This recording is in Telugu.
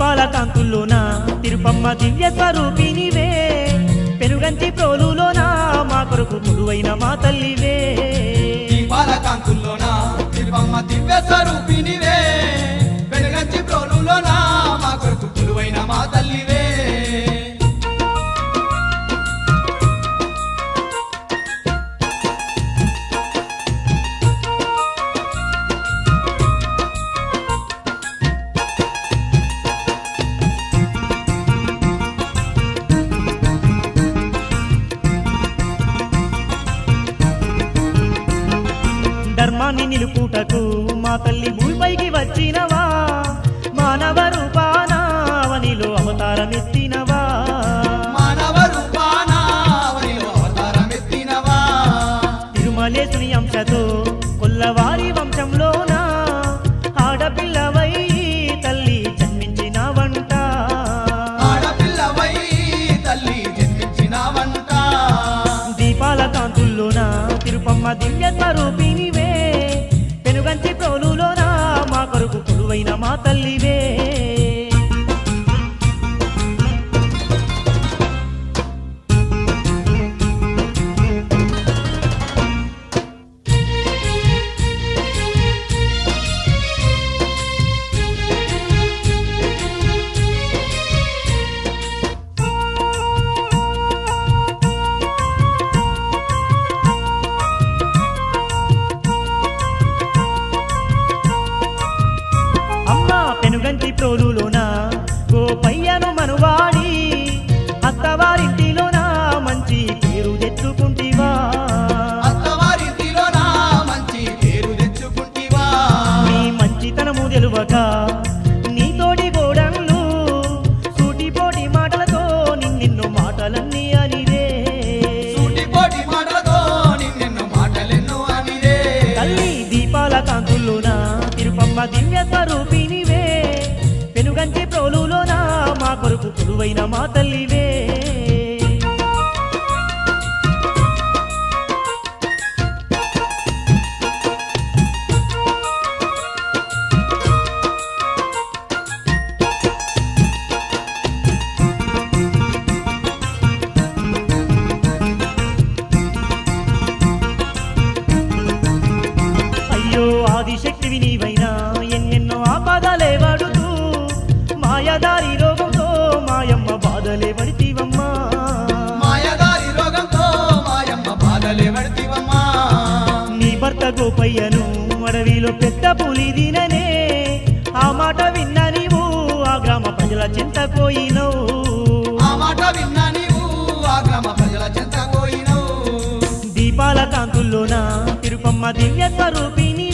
దీపాల కాంతుల్లోన తిరుపమ్మ దివ్య స్వరూపినివే పెనుగంచి ప్రోలులోన మా కొరకు కొలువైన మా తల్లివే దీపాల కాంతుల్లోన తిరుపమ్మ దివ్య స్వరూపినివే వెనుగంచి ప్రోలులోన మా కొరకు కొలువైన మా తల్లివే ధర్మాన్ని నిలుపుటకు మా తల్లి భూమిపైకి వచ్చినవా మానవ రూపాన అవనిలో అవతారమెత్తినవా మానవ రూపాన అవనిలో అవతారమెత్తినవా తిరుమలేశుని అంశతో కొల్లవారి వంశంలోన ఆడపిల్లవై తల్లి జన్మించినవంట ఆడపిల్లవై తల్లి జన్మించినవంట దీపాల కాంతుల్లోన తిరుపమ్మ దివ్య స్వరూపినివే పెనుగంచి ప్రోలులోన మా కొరకు కొలువైన మా తల్లివే అమ్మ పెనుగంచి ప్రోలులోన గోపయ్యను మనువాడి అత్తవారింటిలోన మంచి పేరు తెచ్చుకుంటివా అత్తవారింటిలోన మంచి పేరు తెచ్చుకుంటివా నీ మంచితనము తెలువక నీతోటి గోడన్లు సూటిపోటి మాటలతో నిన్నెన్నో మాటలన్నీ అనిరే సూటిపోటి మాటలతో నిన్నెన్నో మాటలెన్నో అనిరే తల్లి దీపాల కాంతుల్లోన తిరుపమ్మ దివ్య స్వరూపినివే పెనుగంచి ప్రోలులోన మా కొరకు కొలువైన మా తల్లివే అయ్యో ఆదిశక్తివి నీవైనా ఎన్నెన్నో ఆపదలే పడుతూ మాయదారి రోగంతో మాయమ్మ బాధలే పడితీవమ్మా మాయదారి రోగంతో మాయమ్మ బాధలే పడితివమ్మా నీ భర్త గోపయ్యను అడవిలో పెద్ద పులి దిననే ఆ మాట విన్నా నీవు ఆ గ్రామ ప్రజల చింతపోయినవు ఆ మాట విన్నా నీవు ఆ గ్రామ ప్రజల చెంత పోయినవు దీపాల కాంతుల్లోన తిరుపమ్మ దివ్య స్వరూపిని